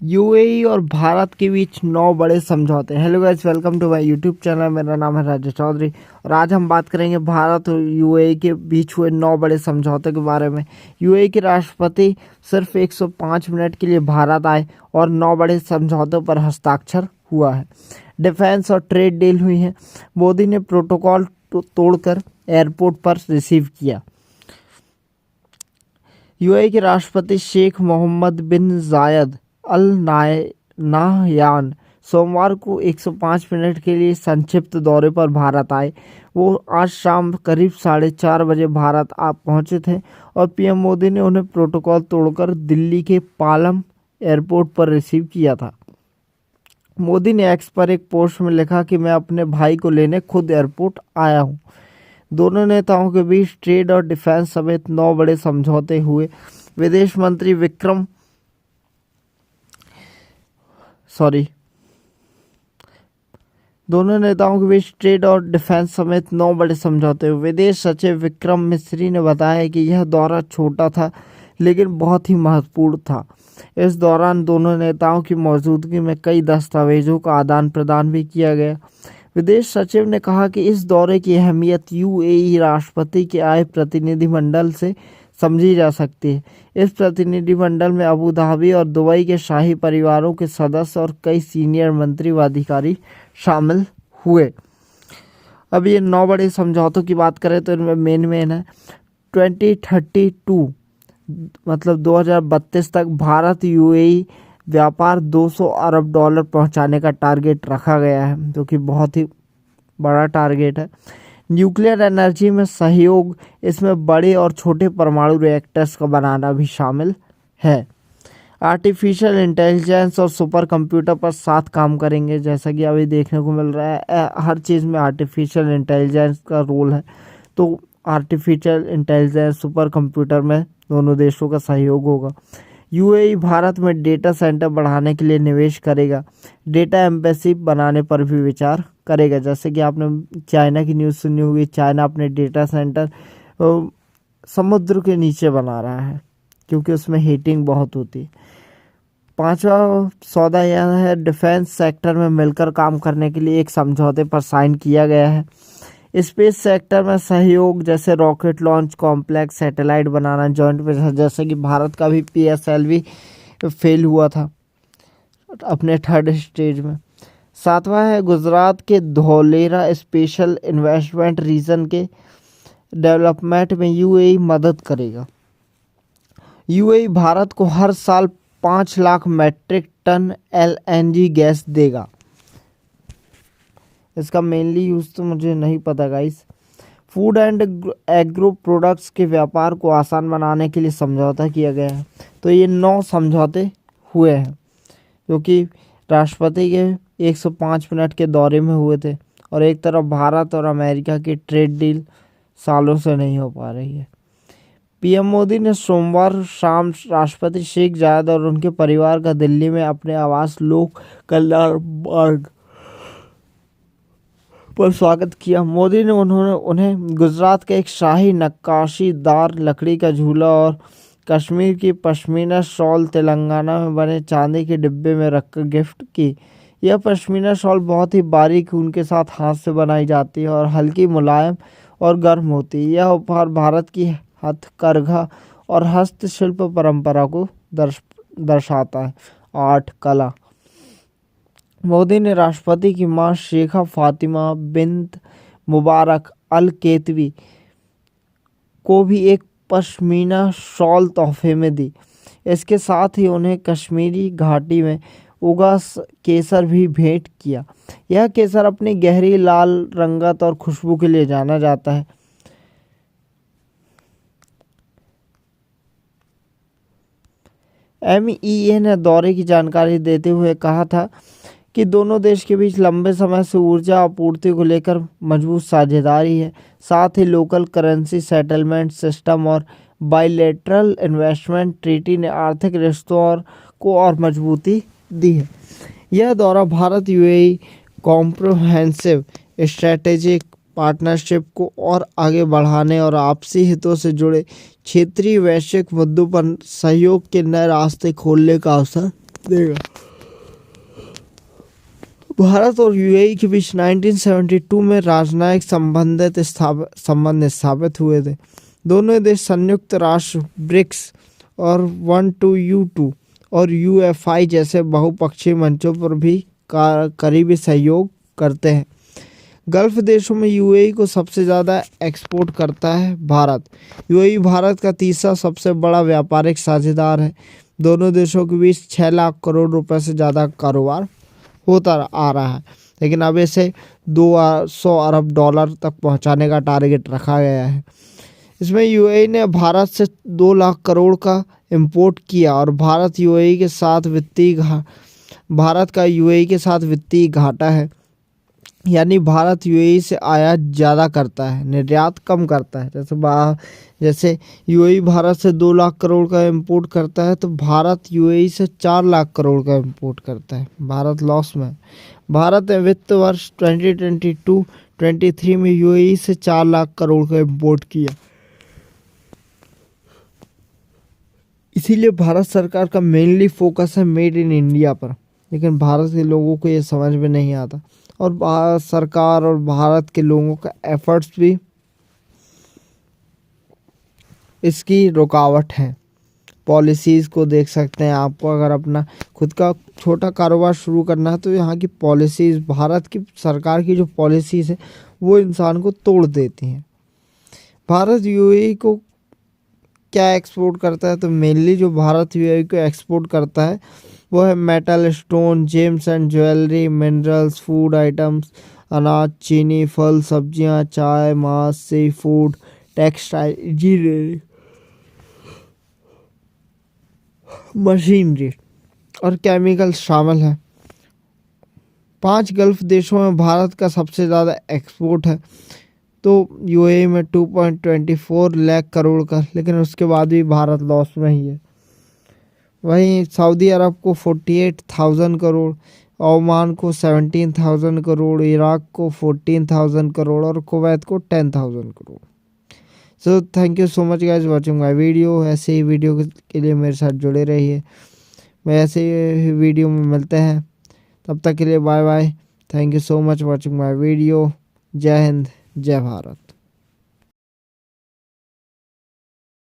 UAE और भारत के बीच 9 बड़े समझौते। Hello guys, welcome to my YouTube channel. मेरा नाम है राजेश चौधरी और आज हम बात करेंगे भारत और यूएई के बीच हुए 9 बड़े समझौते के बारे में। यूएई के राष्ट्रपति सिर्फ 105 मिनट के लिए भारत आए और 9 बड़े समझौतों पर हस्ताक्षर हुआ है। डिफेंस और ट्रेड डील हुई है। मोदी ने प्रोटोकॉल तोड़कर एयरपोर्ट पर रिसीव किया। यूएई के राष्ट्रपति शेख मोहम्मद बिन जायद अल नाहयान सोमवार को 105 मिनट के लिए संक्षिप्त दौरे पर भारत आए। वो आज शाम करीब 4:30 बजे भारत आ पहुंचे थे और पीएम मोदी ने उन्हें प्रोटोकॉल तोड़कर दिल्ली के पालम एयरपोर्ट पर रिसीव किया था। मोदी ने एक्स पर एक पोस्ट में लिखा कि मैं अपने भाई को लेने खुद एयरपोर्ट आया हूं। दोनों नेताओं के बीच ट्रेड और डिफेंस समेत 9 बड़े समझौते हुए। विदेश मंत्री दोनों नेताओं के बीच ट्रेड और डिफेंस समेत 9 बड़े समझौते हुए। विदेश सचिव विक्रम मिस्री ने बताया कि यह दौरा छोटा था लेकिन बहुत ही महत्वपूर्ण था। इस दौरान दोनों नेताओं की मौजूदगी में कई दस्तावेजों का आदान प्रदान भी किया गया। विदेश सचिव ने कहा कि इस दौरे की अहमियत यूएई राष्ट्रपति के आए प्रतिनिधिमंडल से समझी जा सकती है। इस प्रतिनिधिमंडल में अबू धाबी और दुबई के शाही परिवारों के सदस्य और कई सीनियर मंत्री व अधिकारी शामिल हुए। अब ये 9 बड़े समझौतों की बात करें तो इनमें मेन है 2032 मतलब 2032 तक भारत यूएई व्यापार $200 अरब पहुंचाने का टारगेट रखा गया है, जो कि बहुत ही बड़ा टारगेट है। न्यूक्लियर एनर्जी में सहयोग, इसमें बड़े और छोटे परमाणु रिएक्टर्स का बनाना भी शामिल है। आर्टिफिशियल इंटेलिजेंस और सुपर कंप्यूटर पर साथ काम करेंगे, जैसा कि अभी देखने को मिल रहा है। हर चीज़ में आर्टिफिशियल इंटेलिजेंस का रोल है, तो आर्टिफिशियल इंटेलिजेंस सुपर कंप्यूटर में दोनों देशों का सहयोग होगा। यूएई भारत में डेटा सेंटर बढ़ाने के लिए निवेश करेगा। डेटा एम्बेसी बनाने पर भी विचार करेगा। जैसे कि आपने चाइना की न्यूज़ सुनी होगी, चाइना अपने डेटा सेंटर समुद्र के नीचे बना रहा है क्योंकि उसमें हीटिंग बहुत होती है। 5वां सौदा यह है, डिफेंस सेक्टर में मिलकर काम करने के लिए एक समझौते पर साइन किया गया है। स्पेस सेक्टर में सहयोग, जैसे रॉकेट लॉन्च कॉम्प्लेक्स, सैटेलाइट बनाना, जॉइंट वेंचर, जैसे कि भारत का भी PSLV फेल हुआ था अपने 3rd स्टेज में। 7वां है, गुजरात के धौलेरा स्पेशल इन्वेस्टमेंट रीजन के डेवलपमेंट में यूएई मदद करेगा। यूएई भारत को हर साल 5 lakh metric ton LNG gas देगा। इसका मेनली यूज़ तो मुझे नहीं पता guys. Food and agro products के व्यापार को आसान बनाने के लिए समझौता किया गया है। तो ये 9 समझौते हुए हैं जो कि राष्ट्रपति के 105 मिनट के दौरे में हुए थे। और एक तरफ भारत और अमेरिका की ट्रेड डील सालों से नहीं हो पा रही है। पीएम मोदी ने सोमवार शाम राष्ट्रपति शेख जायद और उनके परिवार का दिल्ली में अपने आवास लोक कल्याण मार्ग पर स्वागत किया। मोदी ने उन्हें गुजरात का एक शाही नक्काशीदार लकड़ी का झूला और कश्मीर की पश्मीना शॉल तेलंगाना में बने चांदी के डिब्बे में रखकर गिफ्ट की। यह पश्मीना शॉल बहुत ही बारीक ऊन के साथ हाथ से बनाई जाती है और हल्की, मुलायम और गर्म होती है। यह उपहार भारत की हथकरघा और हस्तशिल्प परंपरा को दर्शाता है। आर्ट, कला। मोदी ने राष्ट्रपति की मां शेखा फातिमा बिन्त मुबारक अल केतवी को भी एक पश्मीना शॉल तोहफे में दी। इसके साथ ही उन्हें कश्मीरी घाटी में उगा केसर भी भेंट किया। यह केसर अपनी गहरी लाल रंगत और खुशबू के लिए जाना जाता है। MEA ने दौरे की जानकारी देते हुए कहा था कि दोनों देश के बीच लंबे समय से ऊर्जा आपूर्ति को लेकर मजबूत साझेदारी है। साथ ही लोकल करेंसी सेटलमेंट सिस्टम और बाइलेटरल इन्वेस्टमेंट ट्रीटी ने आर्थिक रिश्तों को और मजबूती दी है। यह दौरा Bharat UAE comprehensive strategic partnership को और आगे बढ़ाने और आपसी हितों से जुड़े क्षेत्रीय वैश्विक मुद्दों पर सहयोग के नए रास्ते खोलने का अवसर देगा। भारत और यूएई के बीच 1972 में राजनयिक संबंध स्थापित हुए थे। दोनों देश संयुक्त राष्ट्र, ब्रिक्स और 12U2 और यूएफआई जैसे बहुपक्षीय मंचों पर भी करीबी सहयोग करते हैं। गल्फ देशों में यूएई को सबसे ज़्यादा एक्सपोर्ट करता है भारत। यूएई भारत का तीसरा सबसे बड़ा व्यापारिक साझेदार है। दोनों देशों के बीच 6 लाख करोड़ रुपए से ज़्यादा कारोबार होता आ रहा है, लेकिन अब इसे 200 अरब डॉलर तक पहुंचाने का टारगेट रखा गया है। इसमें यूएई ने भारत से 2 लाख करोड़ का इंपोर्ट किया और भारत का यूएई के साथ वित्तीय घाटा है, यानी भारत यूएई से आयात ज़्यादा करता है, निर्यात कम करता है। जैसे यूएई भारत से 2 लाख करोड़ का इंपोर्ट करता है तो भारत यूएई से 4 लाख करोड़ का इंपोर्ट करता है। भारत लॉस में है। भारत ने वित्त वर्ष 2022-23 में यूएई से 4 लाख करोड़ का इंपोर्ट किया। इसीलिए भारत सरकार का मेनली फोकस है मेड इन इंडिया पर, लेकिन भारत के लोगों को ये समझ में नहीं आता और भारत सरकार और भारत के लोगों का एफर्ट्स भी इसकी रुकावट है। पॉलिसीज़ को देख सकते हैं। आपको अगर अपना खुद का छोटा कारोबार शुरू करना है तो यहाँ की पॉलिसीज़, भारत की सरकार की जो पॉलिसीज़ है वो इंसान को तोड़ देती हैं। भारत यूएई को क्या एक्सपोर्ट करता है, तो मेनली जो भारत यूएई को एक्सपोर्ट करता है वो है metal, stone, James and jewellery, minerals, food items, अनाज, चीनी, फल, सब्जियां, चाय, मांस, sea food, textile, engineering, machinery और केमिकल्स शामिल है। 5 गल्फ देशों में भारत का सबसे ज़्यादा एक्सपोर्ट है, तो यूएई में 2.24 लाख करोड़ का, लेकिन उसके बाद भी भारत लॉस में ही है। वहीं सऊदी अरब को 48,000 करोड़, ओमान को 17,000 करोड़, इराक को 14,000 करोड़ और कुवैत को 10,000 crore. So thank you so much guys watching my video. ऐसे ही वीडियो के लिए मेरे साथ जुड़े रहिए। मैं ऐसे ही वीडियो में मिलते हैं, तब तक के लिए bye bye. Thank you so much watching my video. जय हिंद, जय भारत।